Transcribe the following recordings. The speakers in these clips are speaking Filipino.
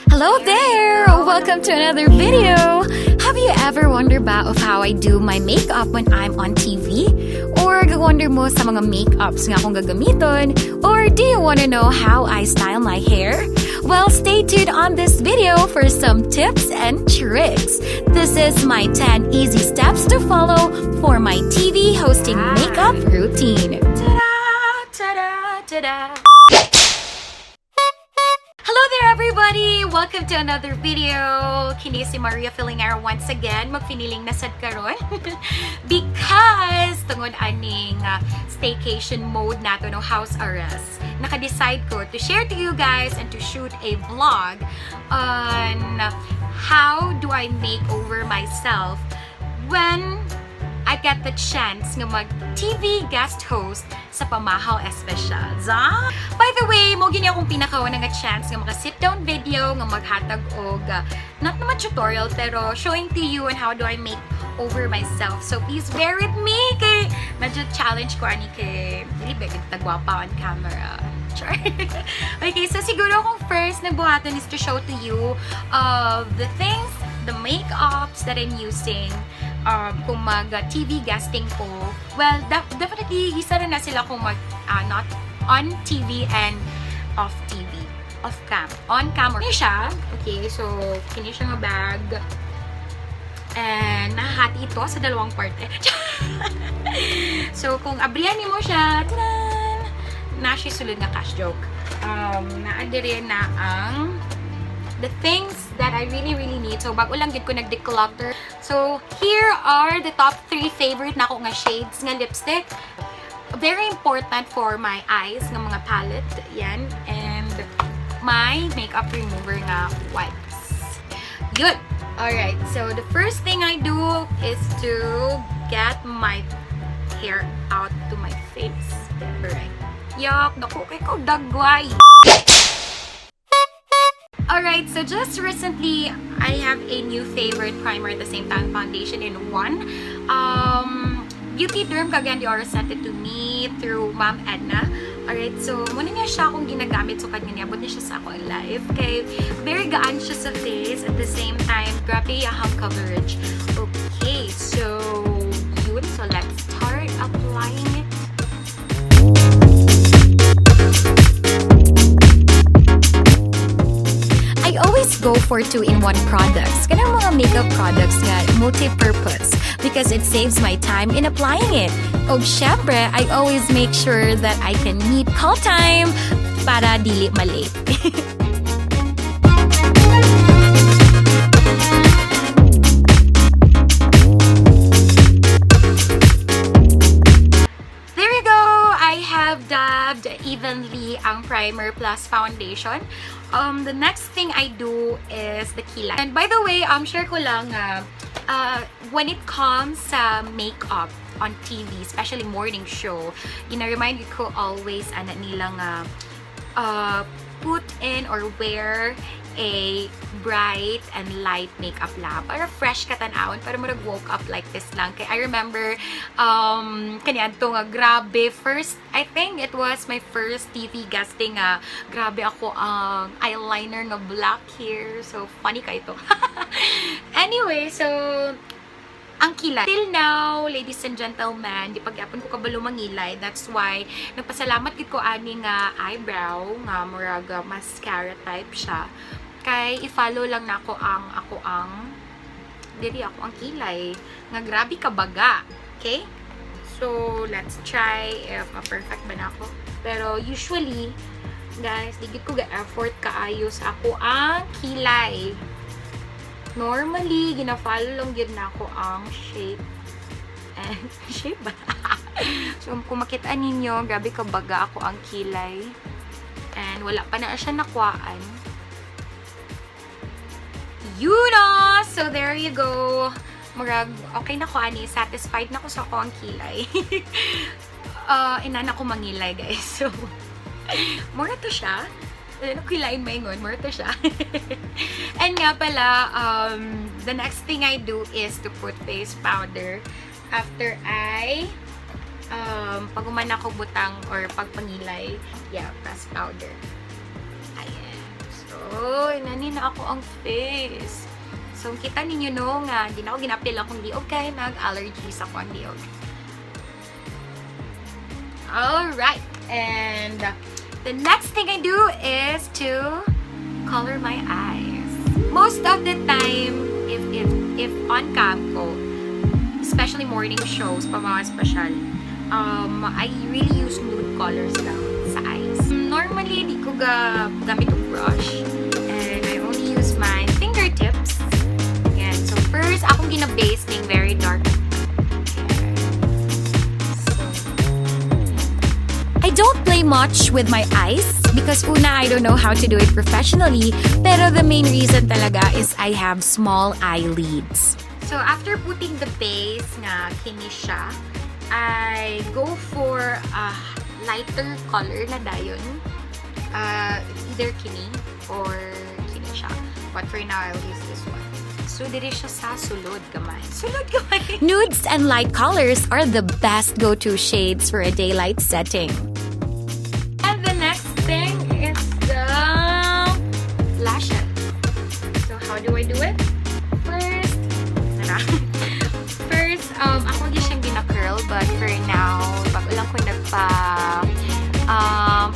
Hello there! Welcome to another video! Have you ever wondered ba of how I do my makeup when I'm on TV? Or gawonder mo sa mga makeups nga akong gagamiton? Or do you want to know how I style my hair? Well, stay tuned on this video for some tips and tricks. This is my 10 easy steps to follow for my TV hosting makeup routine. Ta-da! Ta-da! Ta-da! Hello there everybody! Welcome to another video. Kini si Maria Feelingera once again. Magfiniling na sad karon because tungod aning staycation mode nato no house arrest. Naka-decide ko to share to you guys and to shoot a vlog on how do I make over myself when I get the chance nga mag-TV guest host sa Pamahaw Espesyal. By the way, mo gini akong pinakawa nga chance nga maka-sit down video nga maghatag og not naman tutorial pero showing to you on how do I make over myself. So please bear with me kay medyo challenge ko ani kay dili ba tagwapa on camera. Sure. Okay, so siguro akong first na buhaton is to show to you the things, the makeups that I'm using kung mag-TV guesting ko. Well, definitely, isa na sila kung not on TV and off TV. Off cam. On camera. Kini siya. Okay, so, kini siya nga bag. And, nahahati ito sa dalawang parte. So, kung abrihan mo siya, tadan! Na siya sulod nga cash joke. Naadiri na ang the things that I really need. So, bago lang gid ko nag-declutter. So, here are the top 3 favorite na ako nga shades nga lipstick. Very important for my eyes nga mga palette. Yan. And my makeup remover nga wipes. Good! Alright. So, the first thing I do is to get my hair out to my face. Alright. Yuck! Naku, kay ko dagway! Alright, so just recently, I have a new favorite primer at the same time, foundation in one. Beauty Derm Kagandi or sent it to me through Ma'am Edna. Alright, so muna niya siya akong ginagamit. So kanya niya, niya siya sa ako in life. Okay, very gaan siya sa face. At the same time, grabe yung coverage. Okay, so yun. So let's start applying it. I always go for 2-in-1 products. Kanang mga makeup products nga multi-purpose because it saves my time in applying it. O syempre, I always make sure that I can meet call time para dili malate. There you go! I have dabbed evenly ang primer plus foundation. The next thing I do is the kilay. And by the way, share ko lang when it comes sa makeup on TV, especially morning show, remind ko always nilang put in or wear a bright and light makeup lang para fresh ka tanawon, para mo nag-woke up like this lang. Kaya I remember kaniyadto nga grabe first, I think it was my first TV guesting grabe ako ang eyeliner nga black here. So funny ka ito. Anyway, so ang kilay. Till now, ladies and gentlemen, di pagyapon ko kabalo mangilay. That's why nagpasalamat gid ko ani nga eyebrow nga murag mascara type siya. Kay i-follow lang nako ang diri ako ang kilay nga grabe ka baga. Okay? So, let's try if ma-perfect ba nako. Pero usually, guys, digit ko ga-effort kaayo sa ako ang kilay. Normally, gina-follow lang yun na ako ang shape. And, shape ba? So, kung makita ninyo, grabe ka baga ako ang kilay. And, wala pa na siya nakuhaan. Yun o! So, there you go. Murag, okay na ko, ani. Satisfied na ko sa ako ang kilay. Inana ko mangilay, guys. So, mura to siya. Ano kilain maingon? Mura to siya. And nga pala, the next thing I do is to put face powder after I paguman ako butang or pagpangilay. Yeah, face powder. Ayan. So, inani na ako ang face. So, kita ninyo no nga, di na ako ginapil akong liog kay nag-allergies ako ang liog. Alright, and the next thing I do is to color my eyes. Most of the time, if on cam ko, especially morning shows, Pamahaw Espesyal, I really use nude colors lang sa eyes. Normally, di ko gamit yung brush, and I only use my fingertips. Yan. So first, akong gina-base ng very dark. I don't play much with my eyes because una, I don't know how to do it professionally, pero the main reason talaga is I have small eyelids. So after putting the base nga kini siya, I go for a lighter color na dayon. Either kini or kini siya. But for now, I'll use this one. So diri siya sa sulod gamay. Sulod gamay! Nudes and light colors are the best go-to shades for a daylight setting. And the next thing is the lashes. So how do I do it? First, ako di siyang gina-curl, but for now, bago lang ko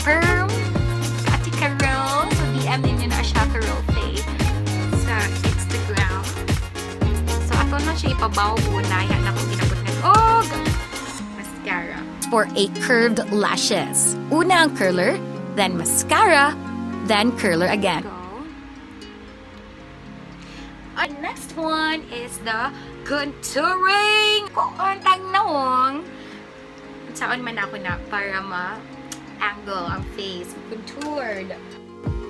perm, ati Carol. So, DM ninyo na siya, Carol Faye, sa Instagram. So, ato na siya ipabaw una. Yan ako ginabot ng mascara. For a curved lashes. Una ang curler, then mascara, then curler again. Go. And next one is the contouring. Kung tang nawong, saan man ako na para ma-angle ang face. Contoured.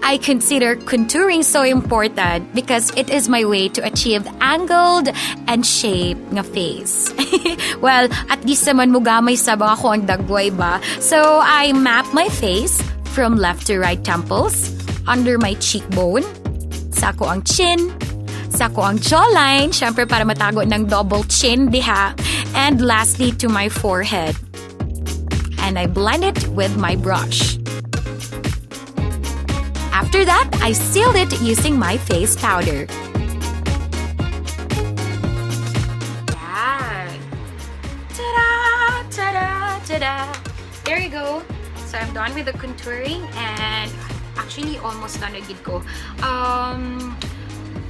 I consider contouring so important because it is my way to achieve angled and shape nga face. Well, at least naman mugamay sabang ako ang dagway ba? So, I map my face from left to right temples, under my cheekbone, sako ang chin, sako ang jawline, syempre para matago ng double chin diha, and lastly to my forehead. And I blend it with my brush. After that, I sealed it using my face powder. Yan. Ta-da! Ta-da! Ta-da! There you go. So I'm done with the contouring and actually almost done agad ko.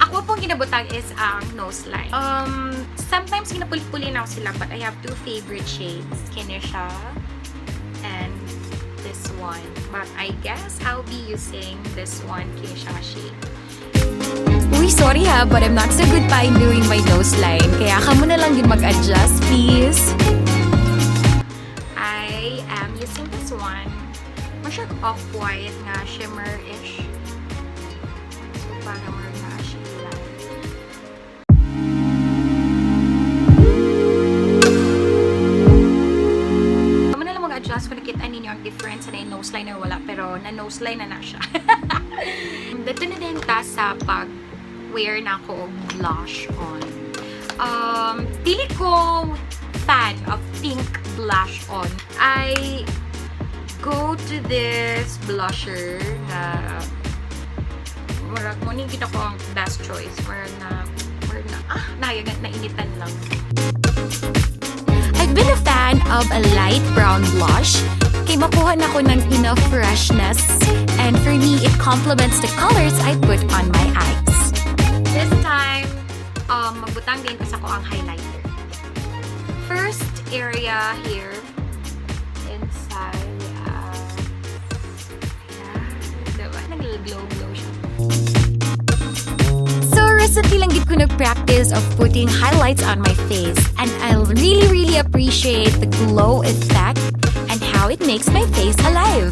Ako pong kinabutang is ang nose line. Sometimes kinapuli-puli na ako sila, but I have two favorite shades. Kini siya and this one. But I guess I'll be using this one, kini siya shade. Uy, sorry ha, but I'm not so good pa in doing my nose line. Kaya ka mo na lang din mag-adjust, please. I am using this one. Masyag off-white nga, shimmer-ish. So, para more na siya light. Kamo na lang mag-adjust kung nakita ninyo ang difference na yung nose line na wala, pero na-nose line na siya. Dito na din ta sa pag-wear na ako blush on. Dili ko fan of pink blush on. I go to this blusher na marag mo ning kita ko ang best choice. Nainitan lang. I've been a fan of a light brown blush. Kay makuha na ko ng enough freshness. And for me, it complements the colors I put on my eyes. This time, magbutang din ko sa ko ang highlighter. First area here, inside, diba? Nag-glow-glow siya. So recently lang gid ko nag-practice of putting highlights on my face, and I really appreciate the glow effect and how it makes my face alive.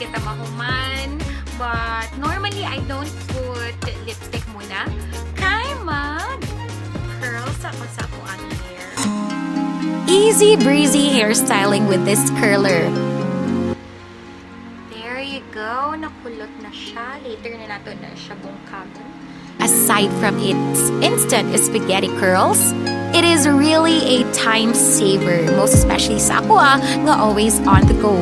Kita mahuman, but normally I don't put lipstick muna. Kaya mag-curls ako sa ang hair. Easy breezy hairstyling with this curler. There you go. Nakulot na siya. Later na nato na siya bungkagan. Aside from its instant spaghetti curls, It is really a time saver, most especially sa ako nga always on the go.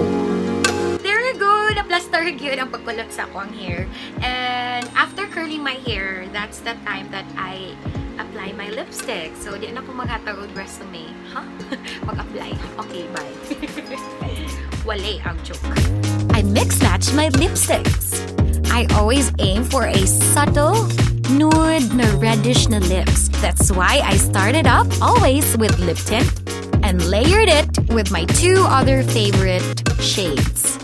There you go! Na-plaster yun ang pagkulot sa akong hair. And after curling my hair, that's the time that I apply my lipstick. So, di na ako maghatagod resume. Huh? Mag-apply. Okay, bye. Wale ang joke. I mix-match my lipsticks. I always aim for a subtle, nude na reddish na lips. That's why I started off always with lip tint and layered it with my two other favorite shades.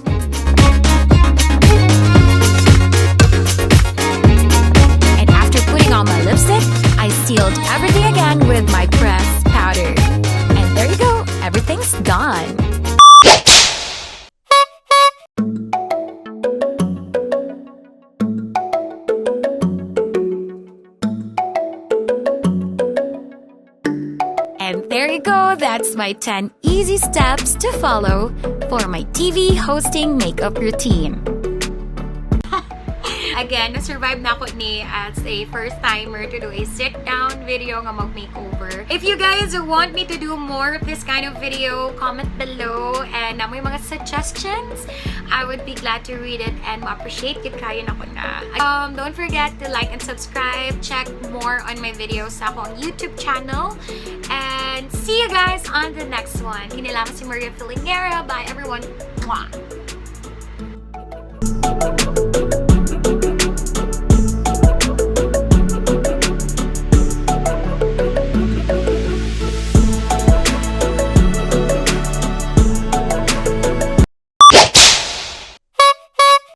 And after putting on my lipstick, I sealed everything again with my pressed powder. And there you go, everything's done. And there you go, that's my 10 easy steps to follow for my TV hosting makeup routine. Again, na-survive na ako ni as a first-timer to do a sit-down video nga mag-makeover. If you guys want me to do more of this kind of video, comment below and may mga suggestions. I would be glad to read it and ma-appreciate it kayo na ko na. Don't forget to like and subscribe. Check more on my videos sa akong YouTube channel. And see you guys on the next one. Kinilaman si Maria Feelingera. Bye everyone. Mwah!